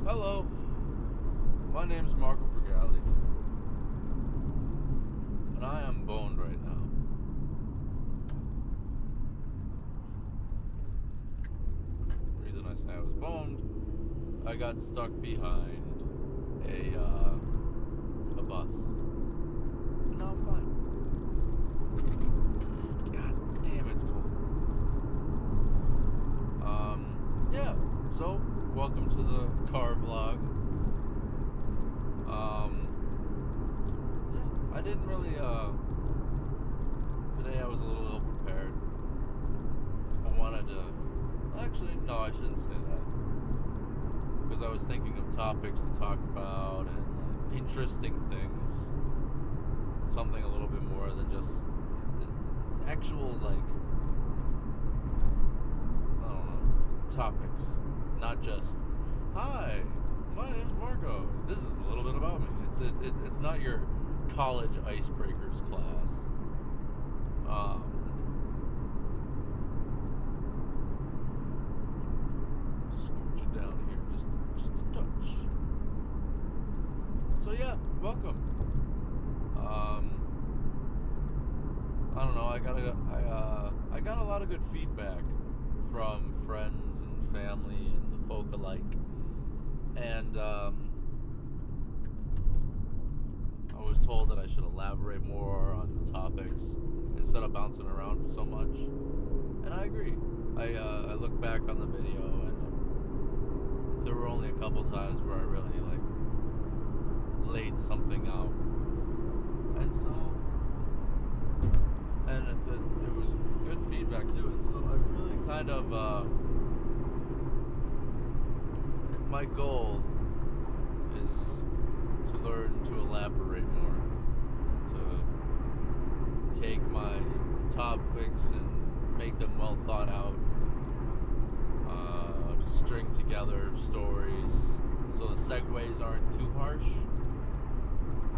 Hello, my name is Marco Bergali, and I am boned right now. The reason I say I was boned, I got stuck behind a bus. But now I'm fine. God damn, it's cold. Yeah, so welcome to the car vlog. Yeah, I didn't really, today I was a little ill prepared. I wanted to, actually, no, I shouldn't say that. Because I was thinking of topics to talk about and like, interesting things. Something a little bit more than just actual, like, I don't know, topics. Not just, hi, my name's Marco. This is a little bit about me. It's not your college icebreakers class. Scoot you down here just a touch. So yeah, welcome. I don't know. I got a lot of good feedback from friends and family and the folk alike, and I was told that I should elaborate more on topics instead of bouncing around so much, and I agree. I look back on the video, and there were only a couple times where I really like laid something out, and so. And it was good feedback too, and so I really kind of, my goal is to learn to elaborate more, to take my topics and make them well thought out, to string together stories so the segues aren't too harsh,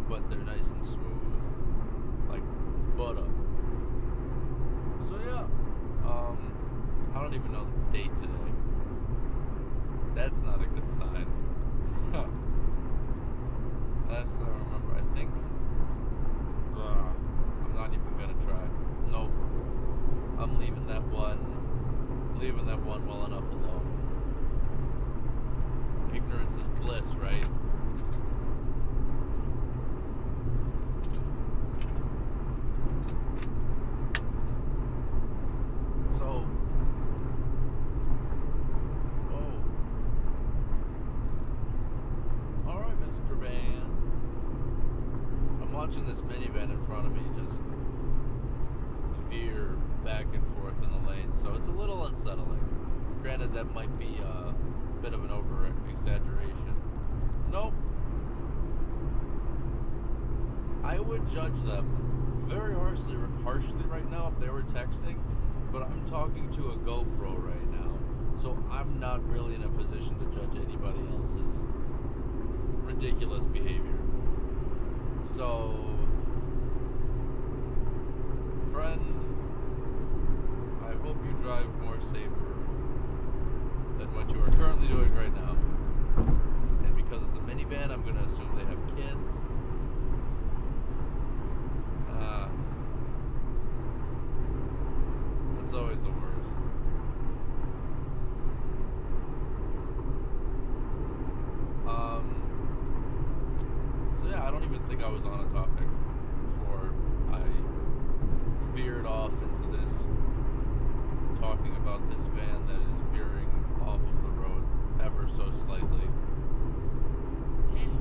but they're nice and smooth, like butter. So yeah, I don't even know the date today. That's not a good sign. Last I remember, I think, I'm not even gonna try. Nope. I'm leaving that one well enough alone. Ignorance is bliss, right? Watching this minivan in front of me just veer back and forth in the lane, so it's a little unsettling. Granted, that might be a bit of an over-exaggeration. Nope. I would judge them very harshly right now if they were texting, but I'm talking to a GoPro right now, so I'm not really in a position to judge anybody else's ridiculous behavior. So, friend, I hope you drive more safer than what you are currently doing right now. And because it's a minivan, I'm going to assume they have kids. That's always the worst. So yeah, I don't even think I was on a topic before I veered off into this, talking about this van that is veering off of the road ever so slightly. Damn.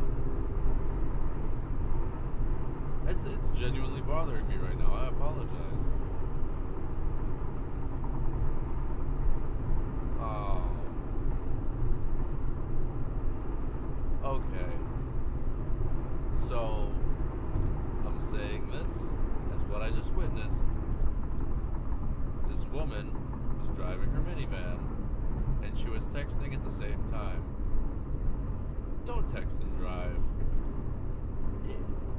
It's genuinely bothering me right now. I apologize. Oh. Okay. So, I'm saying this as what I just witnessed. This woman was driving her minivan, and she was texting at the same time. Don't text and drive.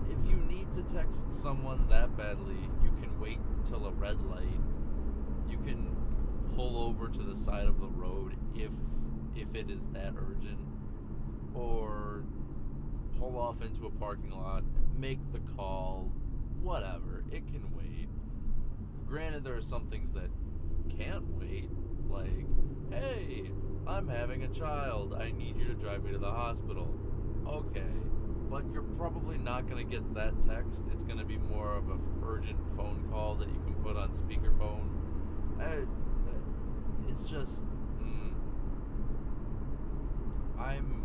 If you need to text someone that badly, you can wait till a red light. You can over to the side of the road if it is that urgent, or pull off into a parking lot, make the call, whatever. It can wait. Granted, there are some things that can't wait, like, hey, I'm having a child, I need you to drive me to the hospital. Okay, but you're probably not going to get that text. It's going to be more of an urgent phone call that you can put on speakerphone. It's just, I'm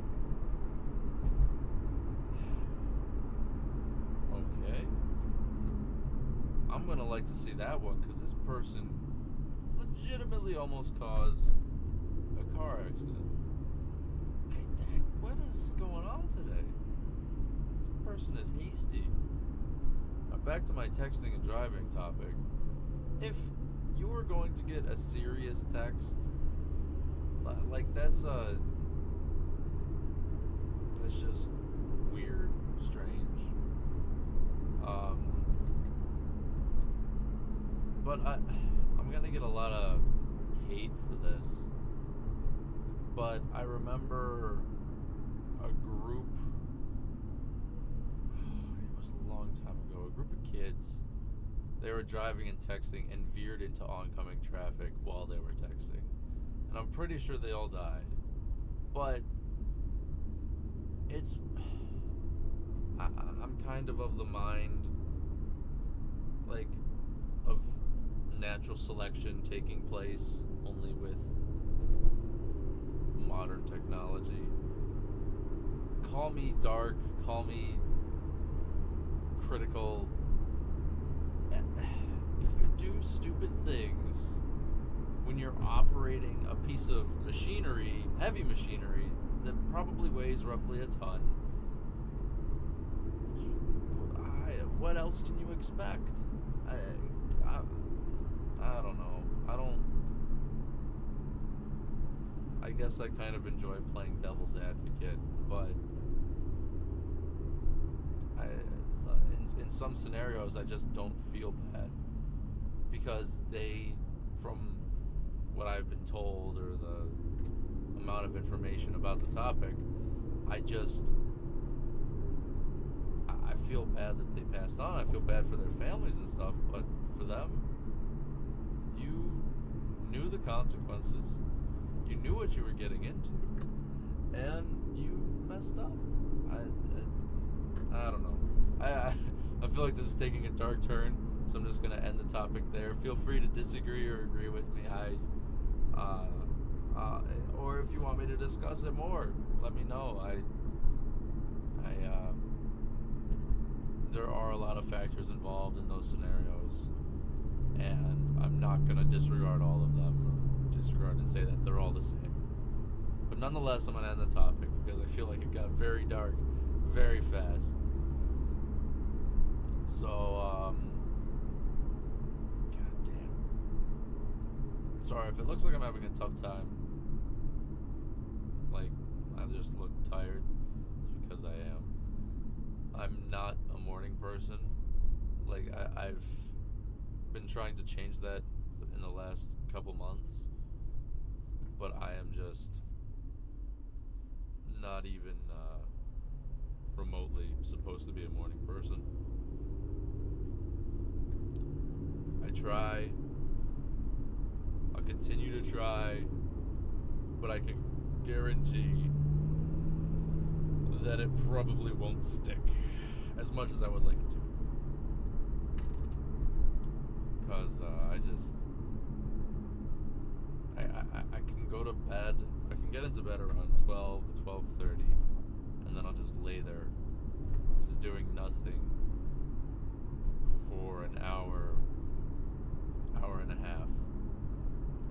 okay. I'm going to like to see that one, because this person legitimately almost caused a car accident. What is going on today? This person is hasty. Now back to my texting and driving topic. If you were going to get a serious text, like that's just weird, strange. But I'm gonna get a lot of hate for this. But I remember a group, it was a long time ago, a group of kids, they were driving and texting and veered into oncoming traffic while they were texting. And I'm pretty sure they all died. But I'm kind of the mind, like, of natural selection taking place only with modern technology. Call me dark, call me critical. If you do stupid things when you're operating a piece of machinery, heavy machinery, that probably weighs roughly a ton, what else can you expect? I don't know. I guess I kind of enjoy playing devil's advocate, but in some scenarios I just don't feel bad, because they, from what I've been told or the amount of information about the topic, I feel bad that they passed on. I feel bad for their families and stuff, but for them, you knew the consequences. You knew what you were getting into, and you messed up. I don't know. I feel like this is taking a dark turn, so I'm just gonna end the topic there. Feel free to disagree or agree with me. Or if you want me to discuss it more, let me know. There are a lot of factors involved in those scenarios, and I'm not gonna disregard all of them, or disregard and say that they're all the same. But nonetheless, I'm gonna end the topic because I feel like it got very dark very fast. So, god damn. Sorry if it looks like I'm having a tough time. Like, I just look tired. It's because I am. I'm not a morning person. Like, I've been trying to change that in the last couple months, but I am just not even remotely supposed to be a morning person. I try. I'll continue to try, but I can guarantee that it probably won't stick as much as I would like it to. Because I can go to bed, I can get into bed around 12:30, and then I'll just lay there, just doing nothing for an hour and a half.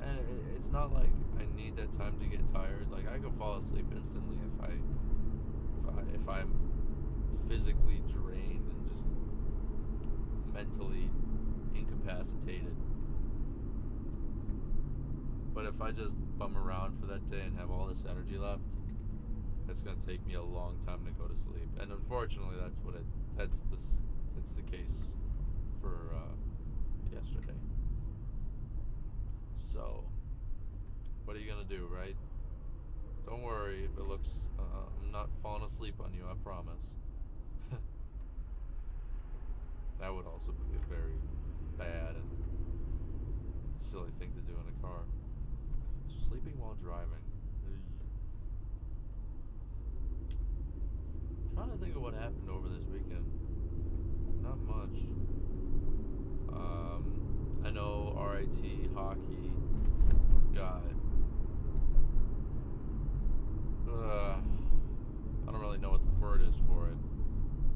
And it's not like I need that time to get tired. Like, I can fall asleep instantly if I'm physically drained and just mentally incapacitated. But if I just bum around for that day and have all this energy left, it's gonna take me a long time to go to sleep. And unfortunately, that's the case for yesterday. So What are you gonna do, right? Don't worry if it looks. I'm not falling asleep on you. I promise. That would also be a very bad and silly thing to do in a car. Sleeping while driving. Trying to think of what happened over this weekend. Not much. I know RIT hockey got. I don't really know what the word is for it.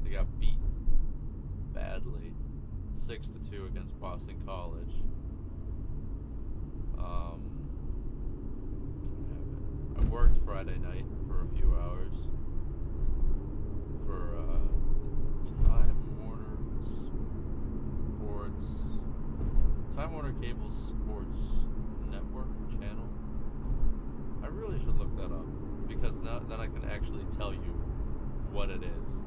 They got beat badly, 6-2 against Boston College. I worked Friday night for a few hours for Time Warner Cable Sports Network channel. I really should look that up because then I can actually tell you what it is.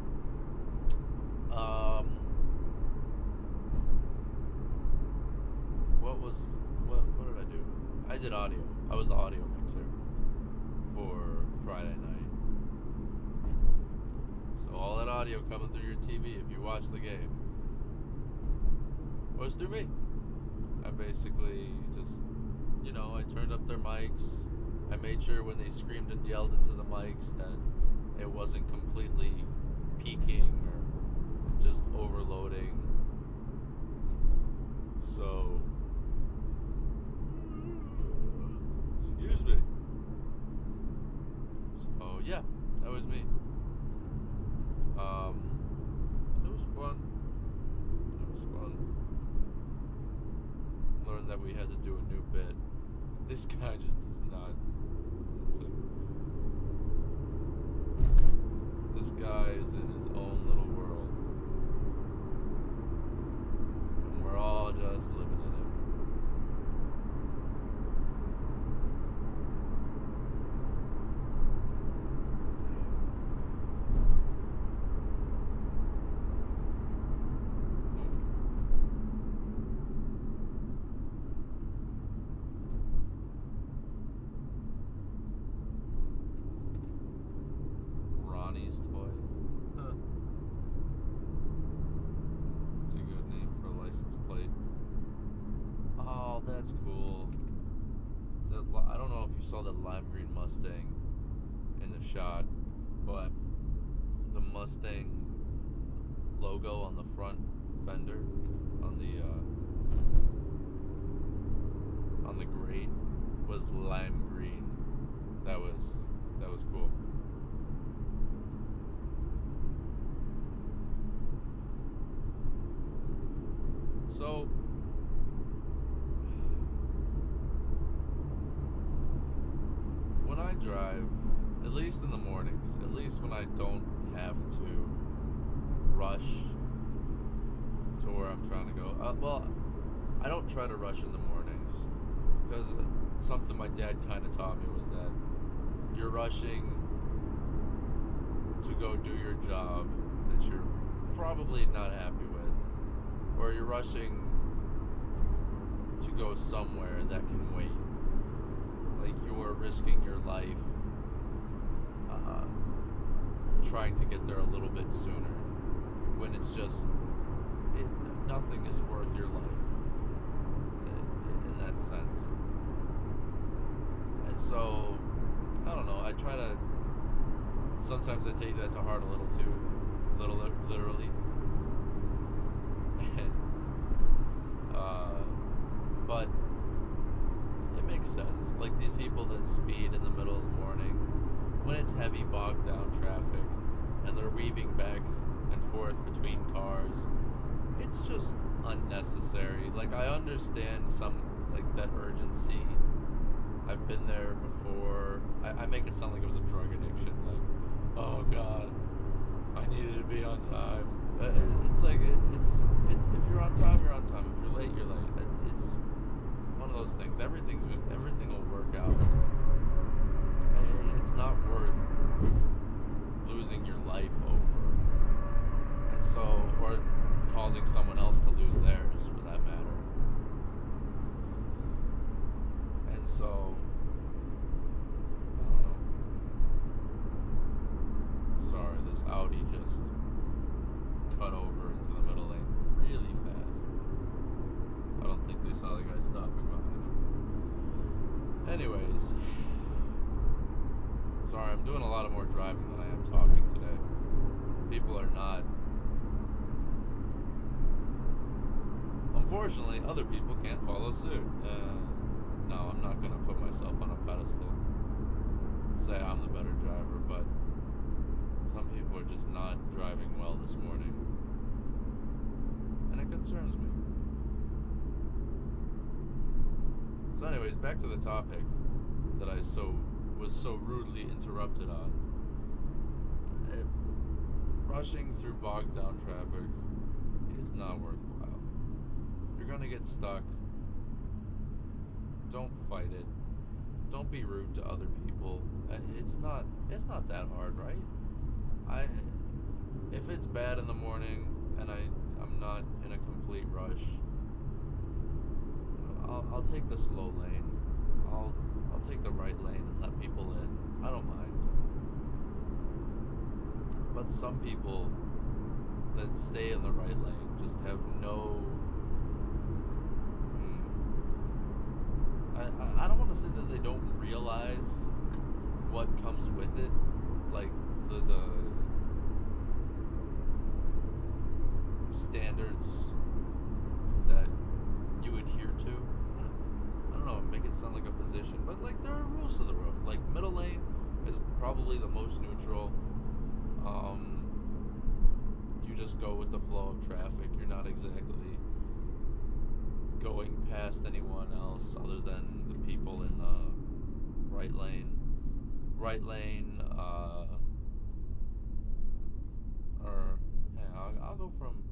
What did I do? I did audio. I was the audio mixer for Friday night. So all that audio coming through your TV if you watch the game was through me. I basically just, I turned up their mics. I made sure when they screamed and yelled into the mics that it wasn't completely peaking or just overloading. So, excuse me. So yeah, that was me. It was fun. Learned that we had to do a new bit. This guy just does not. This guy is in his own little world. And we're all just living in it. Ronnie's toy. Huh. It's a good name for a license plate. Oh, that's cool. I don't know if you saw the lime green Mustang in the shot, but the Mustang logo on the front fender on the grate was lime green. That was cool. So when I drive, at least in the mornings, at least when I don't have to rush to where I'm trying to go. Well, I don't try to rush in the mornings because something my dad kind of taught me was that you're rushing to go do your job that you're probably not happy with, or you're rushing to go somewhere that can wait. Like you're risking your life trying to get there a little bit sooner when it's just nothing is worth your life in that sense. And so I don't know, I try to sometimes I take that to heart a little too literally. But it makes sense. Like these people that speed in the middle of the morning when it's heavy bogged down traffic and they're weaving back and forth between cars, it's just unnecessary. Like I understand some like that urgency. I've been there before. I make it sound like it was a drug addiction. Like, oh God, I needed to be on time. It's like if you're on time, you're on time. If you're late, you're late. It's one of those things. Everything will work out. It's not worth losing your life over, and so or causing someone else to lose theirs, for that matter. And so Anyways, sorry, I'm doing a lot of more driving than I am talking today. People are not. Unfortunately, other people can't follow suit. No, I'm not going to put myself on a pedestal. Say I'm the better driver, but some people are just not driving well this morning. And it concerns me. So anyways, back to the topic that I was so rudely interrupted on. Rushing through bogged down traffic is not worthwhile. You're gonna get stuck. Don't fight it. Don't be rude to other people. It's not that hard, right? If it's bad in the morning and I'm not in a complete rush, I'll take the slow lane. I'll take the right lane and let people in. I don't mind. But some people that stay in the right lane just have no. I don't want to say that they don't realize what comes with it, like the standards that you adhere to. I don't know, make it sound like a position, but like there are rules to the road. Like middle lane is probably the most neutral. You just go with the flow of traffic. You're not exactly going past anyone else other than the people in the right lane. Right lane, or yeah, I'll go from.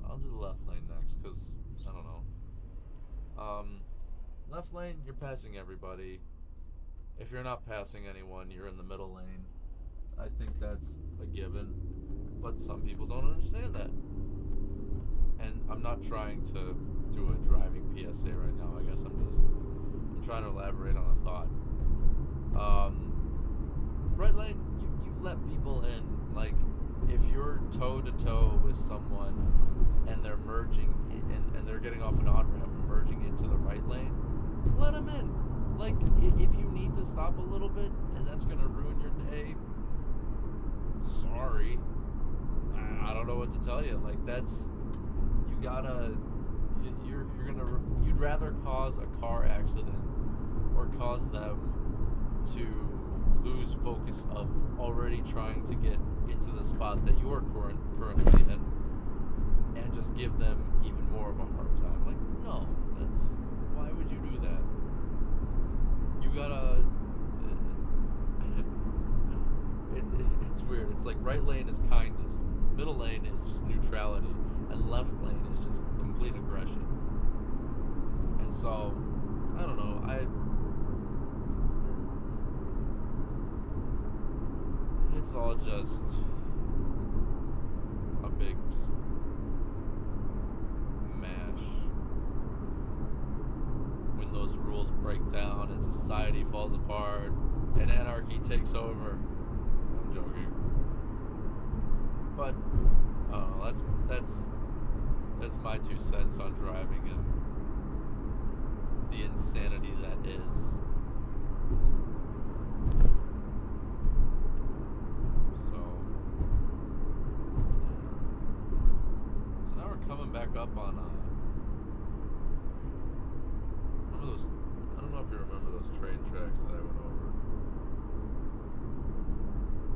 I'll do the left lane next because I don't know. Left lane, you're passing everybody. If you're not passing anyone, you're in the middle lane. I think that's a given, but some people don't understand that. And I'm not trying to do a driving PSA right now. I guess I'm trying to elaborate on a thought. Right lane, you let people in. Like, if you're toe to toe with someone and they're merging and they're getting off an on ramp and merging into the right lane, let them in. Like, if you need to stop a little bit and that's gonna ruin your day, sorry. I don't know what to tell you. Like, that's. You'd rather cause a car accident or cause them to lose focus of already trying to get into the spot that you're currently in and just give them even more of a hard time. Like, no, why would you do that? You gotta, it's weird. It's like right lane is kindness, middle lane is just neutrality, and left lane is just complete aggression. And so, I don't know, it's all just a big just mash. When those rules break down and society falls apart and anarchy takes over. I'm joking. But I don't know, that's my 2 cents on driving and the insanity that is. So now we're coming back up on remember those, I don't know if you remember those train tracks that I went over.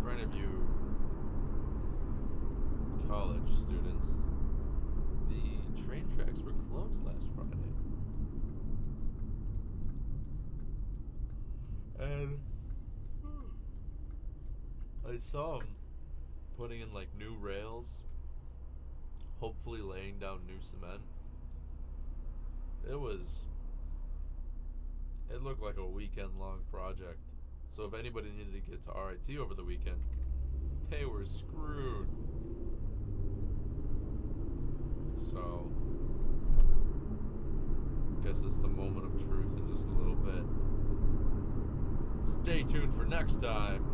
For any of you college students, the train tracks were closed last Friday. And I saw them putting in like new rails, hopefully laying down new cement. It looked like a weekend long project. So if anybody needed to get to RIT over the weekend, they were screwed. So I guess it's the moment of truth in just a little bit. Stay tuned for next time.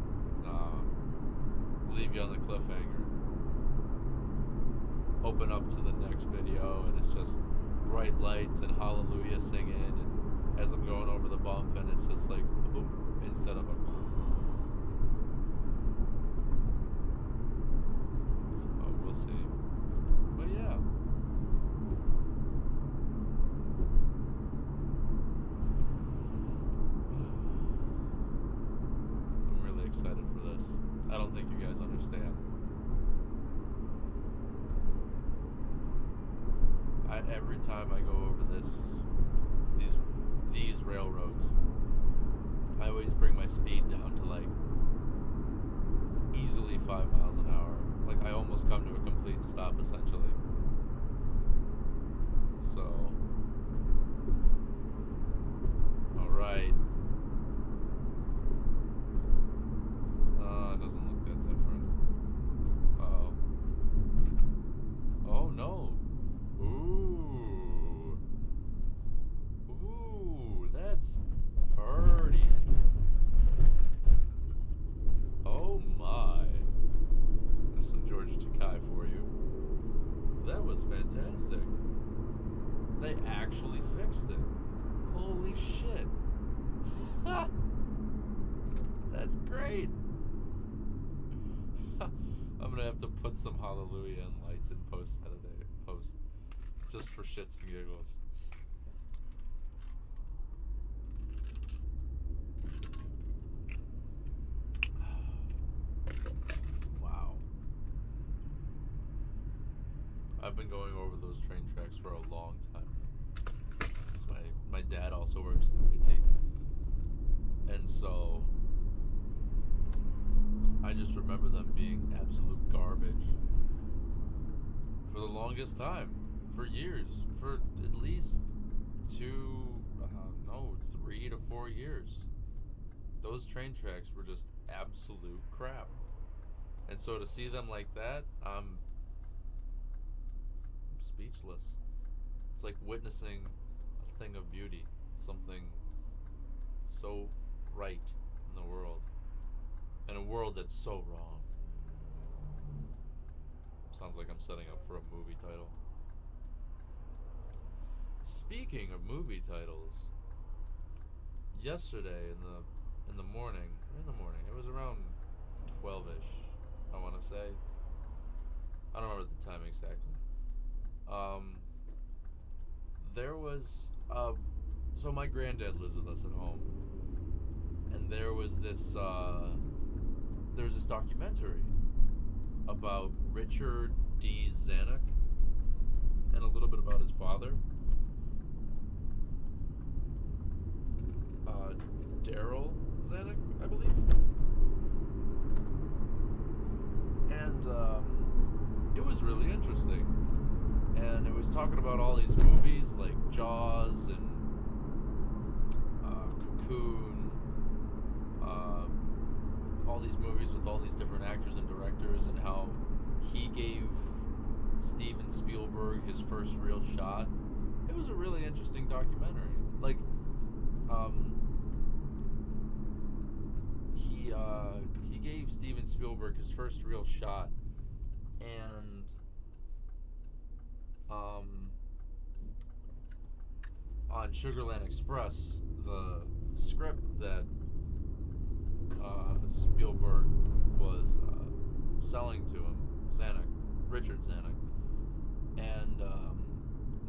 Leave you on the cliffhanger. Open up to the next video and it's just bright lights and hallelujah singing, and as I'm going it's just like boom instead of a. So we'll see. But yeah. I'm really excited for this. I don't think you guys understand. Every time I go over these railroads, I always bring my speed down to like easily 5 miles an hour. Like I almost come to a complete stop essentially. So, all right. It doesn't look that different. Oh. Oh no. Ooh. Ooh, that's pretty. Oh my. There's some George Takai for you. That was fantastic. They actually fixed it. Holy shit. Ha! That's great. I'm gonna have to put some hallelujah and lights in post just for shits and giggles. Wow. I've been going over those train tracks for a long time. My dad also works in IT. And so I just remember them being absolute garbage for the longest time. For years. For at least 3 to 4 years. Those train tracks were just absolute crap. And so to see them like that, I'm speechless. It's like witnessing a thing of beauty, something so right in the world, in a world that's so wrong. Sounds like I'm setting up for a movie title. Speaking of movie titles, yesterday in the morning, it was around 12ish, I want to say. I don't remember the time exactly. There was so my granddad lives with us at home, and there was this documentary about Richard D. Zanuck and a little bit about his father, Daryl Zanuck, I believe. And it was really interesting. And it was talking about all these movies like Jaws and Cocoon, all these movies with all these different actors and directors, and how he gave Steven Spielberg his first real shot. It was a really interesting documentary. Like, he gave Steven Spielberg his first real shot, and on Sugarland Express, the script that Spielberg was selling to him, Richard Zanuck, and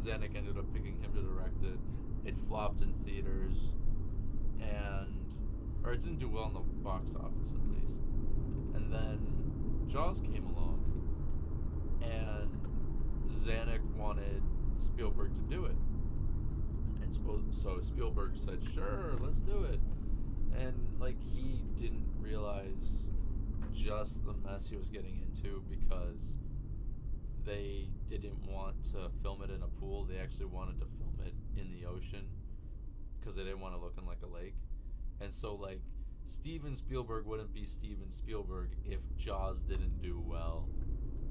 Zanuck ended up picking him to direct it. It flopped in theaters, or it didn't do well in the box office at least. And then Jaws came along, and Zanuck wanted Spielberg to do it. And so Spielberg said, sure, let's do it. And like, he didn't realize just the mess he was getting into, because they didn't want to film it in a pool. They actually wanted to film it in the ocean, because they didn't want it looking like a lake. And so, like, Steven Spielberg wouldn't be Steven Spielberg if Jaws didn't do well,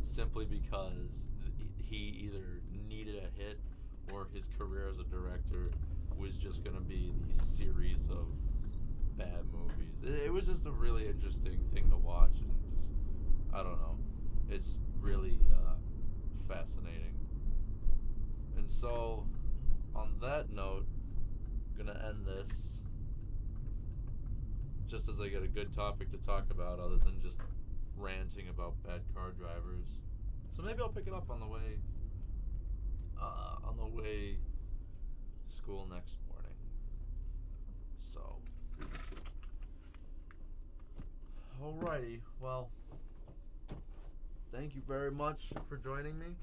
simply because he either needed a hit, or his career as a director was just going to be these series of bad movies. It was just a really interesting thing to watch, and just, I don't know, it's really fascinating. And so, on that note, I'm gonna end this just as I get a good topic to talk about other than just ranting about bad car drivers. So maybe I'll pick it up on the way to school next morning. So, alrighty. Well, thank you very much for joining me.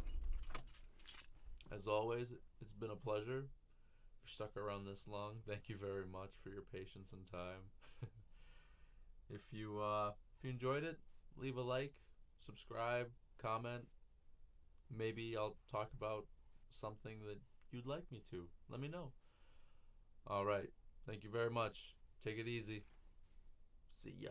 As always, it's been a pleasure. If you're stuck around this long, thank you very much for your patience and time. If you enjoyed it, leave a like, subscribe, comment. Maybe I'll talk about something that you'd like me to. Let me know. All right. Thank you very much. Take it easy. See ya.